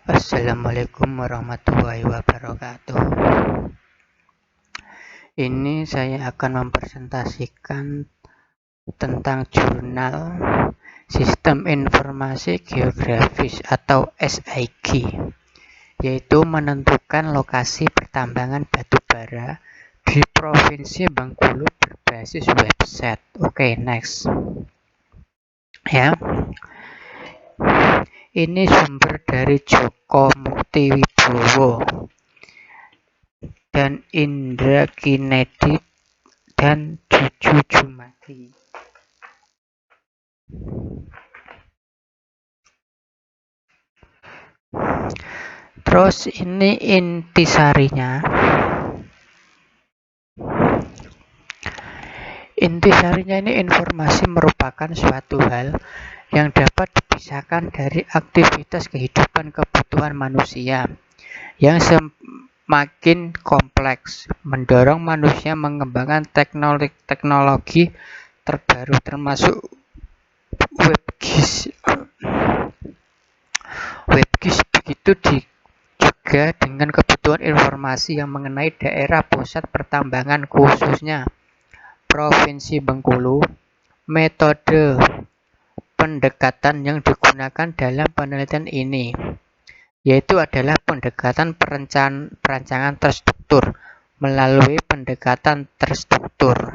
Assalamualaikum warahmatullahi wabarakatuh. Ini saya akan mempresentasikan tentang jurnal Sistem Informasi Geografis atau SIG, yaitu menentukan lokasi pertambangan batu bara di Provinsi Bengkulu berbasis website. Oke, next. Ya. Ini sumber dari Joko Muktiwibowo dan Indra Kinedi dan Juju Jumadi. Terus ini intisarinya. Intisarinya ini informasi merupakan suatu hal yang dapat dipisahkan dari aktivitas kehidupan kebutuhan manusia yang semakin kompleks, mendorong manusia mengembangkan teknologi terbaru termasuk WebGIS. WebGIS begitu juga dengan kebutuhan informasi yang mengenai daerah pusat pertambangan khususnya Provinsi Bengkulu. Metode pendekatan yang digunakan dalam penelitian ini yaitu adalah pendekatan perancangan terstruktur melalui pendekatan terstruktur.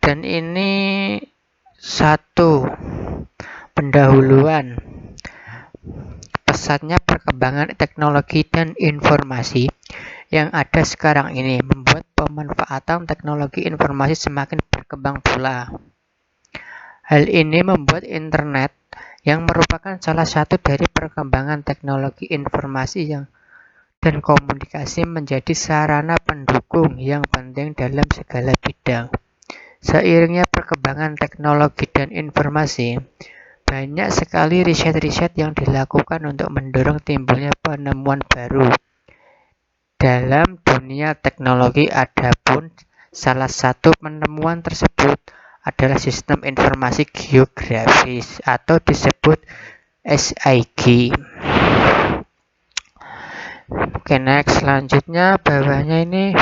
Dan ini satu pendahuluan pesatnya perkembangan teknologi dan informasi yang ada sekarang ini membuat pemanfaatan teknologi informasi semakin berkembang pula. Hal ini membuat internet yang merupakan salah satu dari perkembangan teknologi informasi dan komunikasi menjadi sarana pendukung yang penting dalam segala bidang. Seiringnya perkembangan teknologi dan informasi, banyak sekali riset-riset yang dilakukan untuk mendorong timbulnya penemuan baru dalam dunia teknologi. Adapun salah satu penemuan tersebut adalah sistem informasi geografis atau disebut SIG. Oke, next. Selanjutnya bawahnya ini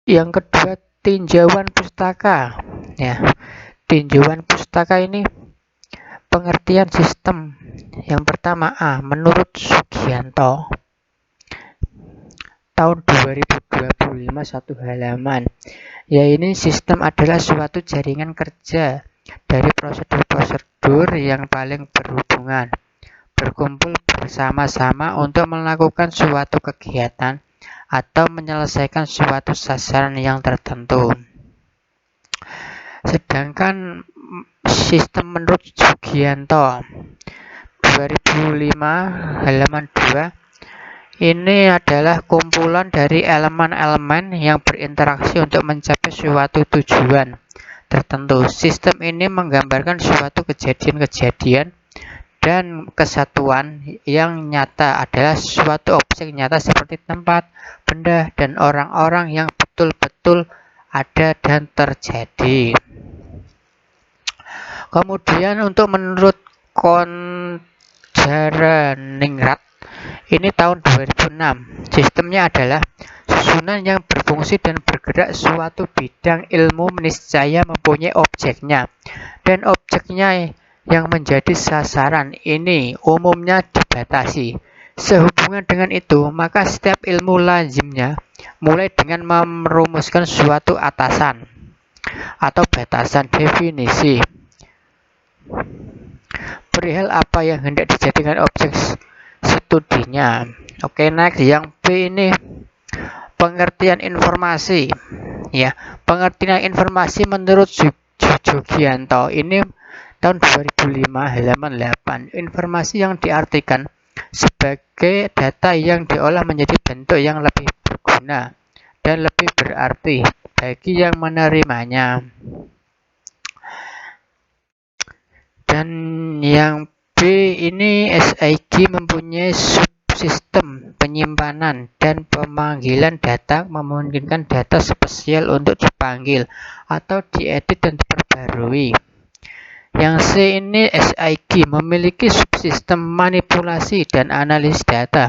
yang kedua, tinjauan pustaka. Ya, tinjauan pustaka ini pengertian sistem. Yang pertama A, menurut Sugianto tahun 2025 satu halaman. Ya, ini sistem adalah suatu jaringan kerja dari prosedur-prosedur yang paling berhubungan, berkumpul bersama-sama untuk melakukan suatu kegiatan atau menyelesaikan suatu sasaran yang tertentu. Sedangkan sistem menurut Sugianto 2005 halaman 2 ini adalah kumpulan dari elemen-elemen yang berinteraksi untuk mencapai suatu tujuan tertentu. Sistem ini menggambarkan suatu kejadian-kejadian dan kesatuan yang nyata adalah suatu objek nyata seperti tempat, benda, dan orang-orang yang betul-betul ada dan terjadi. Kemudian untuk menurut Konjaraningrat ini tahun 2006, sistemnya adalah susunan yang berfungsi dan bergerak suatu bidang ilmu niscaya mempunyai objeknya, dan objeknya yang menjadi sasaran ini umumnya dibatasi. Sehubungan dengan itu, maka setiap ilmu lazimnya mulai dengan merumuskan suatu atasan atau batasan definisi perihal apa yang hendak dijadikan objek studinya. Oke, next. Yang B ini pengertian informasi. Ya, pengertian informasi menurut Sugianto ini tahun 2005 halaman 8. Informasi yang diartikan sebagai data yang diolah menjadi bentuk yang lebih berguna dan lebih berarti bagi yang menerimanya. Dan yang B ini SIG mempunyai subsistem penyimpanan dan pemanggilan data, memungkinkan data spesial untuk dipanggil atau diedit dan diperbarui. Yang C ini SIG memiliki subsistem manipulasi dan analisis data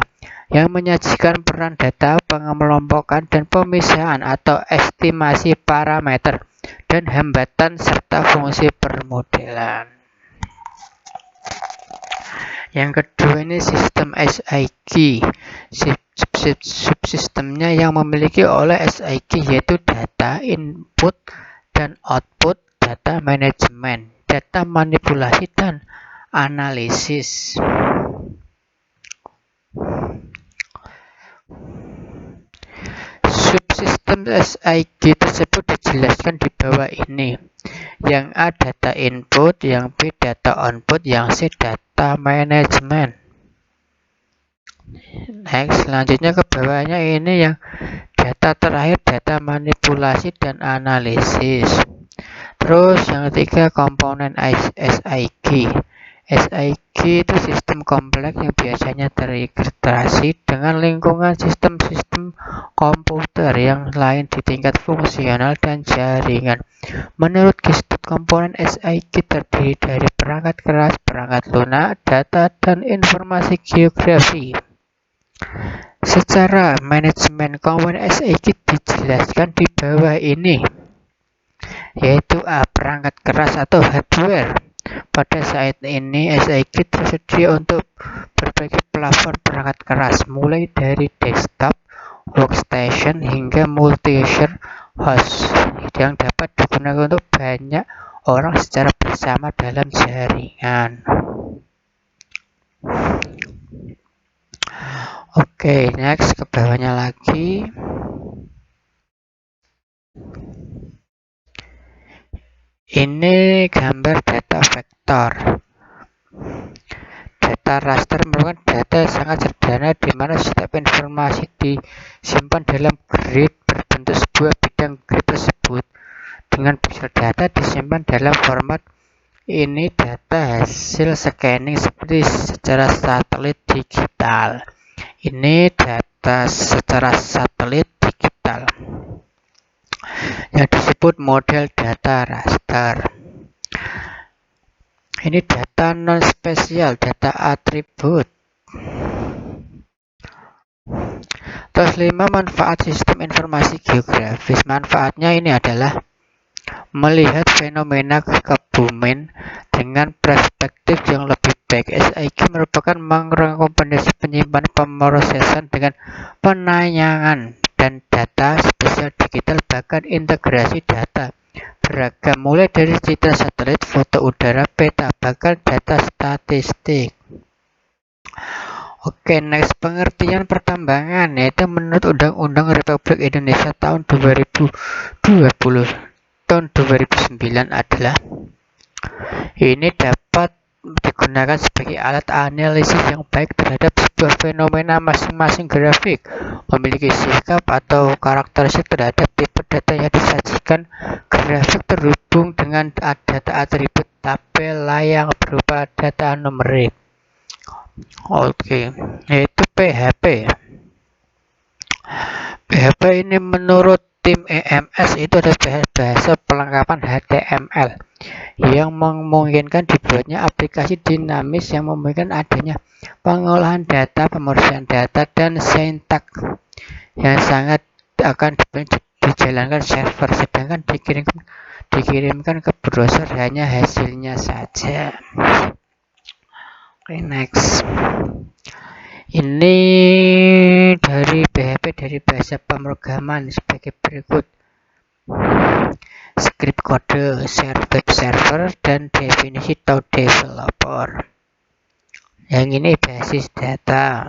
yang menyajikan peran data, pengelompokan dan pemisahan atau estimasi parameter dan hambatan serta fungsi permodelan. Yang kedua ini sistem SIG. Subsistemnya yang memiliki oleh SIG yaitu data input dan output, data manajemen, data manipulasi dan analisis. Subsistem SIG tersebut dijelaskan di bawah ini. Yang A data input, yang B data output, yang C data management. Next, selanjutnya ke bawahnya ini yang data terakhir, data manipulasi dan analisis. Terus yang ketiga komponen SIG. SIG itu sistem kompleks yang biasanya terintegrasi dengan lingkungan sistem-sistem komputer yang lain di tingkat fungsional dan jaringan. Menurut Gisbert, komponen SIG terdiri dari perangkat keras, perangkat lunak, data, dan informasi geografi. Secara manajemen, komponen SIG dijelaskan di bawah ini, yaitu A. Perangkat keras atau hardware. Pada saat ini, SIG tersedia untuk berbagai platform perangkat keras, mulai dari desktop, workstation, hingga multi-user host yang dapat digunakan untuk banyak orang secara bersama dalam jaringan. Oke, next ke bawahnya lagi. Ini gambar data vektor. Data raster merupakan data yang sangat sederhana di mana setiap informasi disimpan dalam grid berbentuk sebuah bidang grid tersebut. Dengan pixel data disimpan dalam format ini data hasil scanning seperti secara satelit digital. Ini data secara satelit digital yang disebut model data raster. Ini data non-spesial, data atribut. Terus 5, manfaat sistem informasi geografis. Manfaatnya ini adalah melihat fenomena kebumen dengan perspektif yang lebih baik. SIG merupakan mengkombinasi penyimpanan, pemrosesan dengan penayangan dan data spesial digital, bahkan integrasi data beragam mulai dari citra satelit, foto udara, peta, bahkan data statistik. Oke, next, pengertian pertambangan, yaitu menurut Undang-Undang Republik Indonesia tahun 2009 adalah ini dapat digunakan sebagai alat analisis yang baik terhadap sebuah fenomena. Masing-masing grafik memiliki sikap atau karakteristik terhadap tipe data yang disajikan. Grafik terhubung dengan data atribut tabel yang berupa data numerik. Oke, yaitu PHP. PHP ini menurut tim EMS itu adalah bahasa pelengkapan HTML yang memungkinkan dibuatnya aplikasi dinamis yang memungkinkan adanya pengolahan data, pemrosesan data, dan sintak yang sangat akan dijalankan server, sedangkan dikirimkan ke browser hanya hasilnya saja. Oke, next. Ini dari PHP, dari bahasa pemrograman sebagai berikut. Script kode, web server, dan definisi atau developer. Yang ini basis data.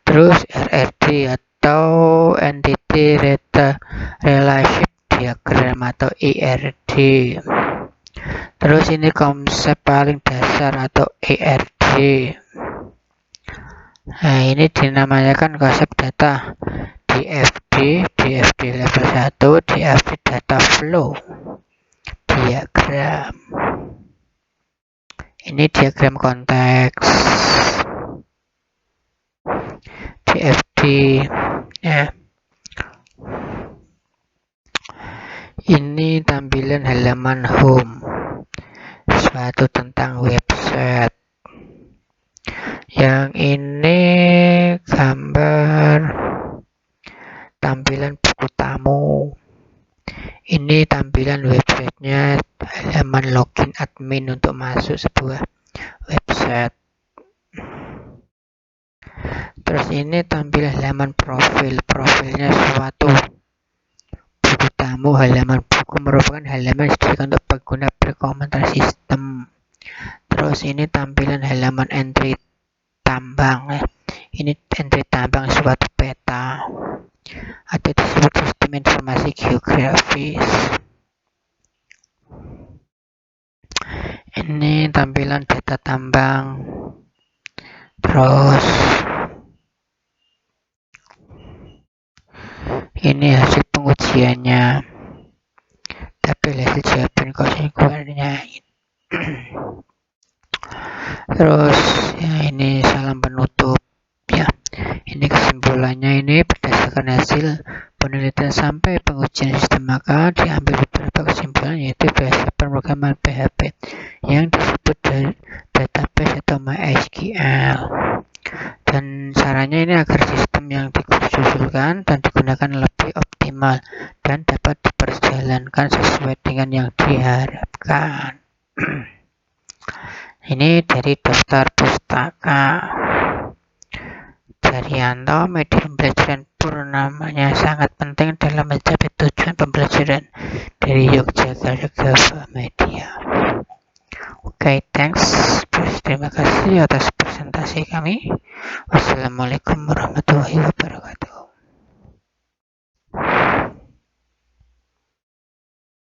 Terus RRD atau Entity Relationship Diagram atau ERD. Terus ini konsep paling dasar atau ERD. Nah, ini dinamakan konsep data DFD level 1, DFD data flow diagram. Ini diagram konteks DFD ya. Ini tampilan halaman home. sesuatu tentang website. Yang ini gambar tampilan buku tamu. Ini tampilan websitenya, halaman login admin untuk masuk sebuah website. Terus ini tampilan halaman profilnya suatu buku tamu. Halaman buku merupakan halaman disediakan untuk pengguna berkomentar sistem. Terus ini tampilan halaman entry tambang. Ini entry tambang suatu peta atau disebut sistem informasi geografis. Ini tampilan data tambang. Terus ini hasil pengujiannya, tabel hasil jawaban kuesionernya. Terus ya, ini salam penutup ya. Ini kesimpulannya, ini berdasarkan hasil penelitian sampai pengujian sistem, maka diambil beberapa kesimpulan, yaitu bahasa pemrograman PHP yang disebut database atau MySQL, dan caranya ini agar sistem yang disusulkan dan digunakan lebih optimal dan dapat diperjalankan sesuai dengan yang diharapkan. Ini dari daftar pustaka Daryanto. Media pembelajaran Purnamanya sangat penting dalam mencapai tujuan pembelajaran dari Yogyakarta Media. Oke, thanks. Terima kasih atas presentasi kami. Wassalamualaikum warahmatullahi wabarakatuh.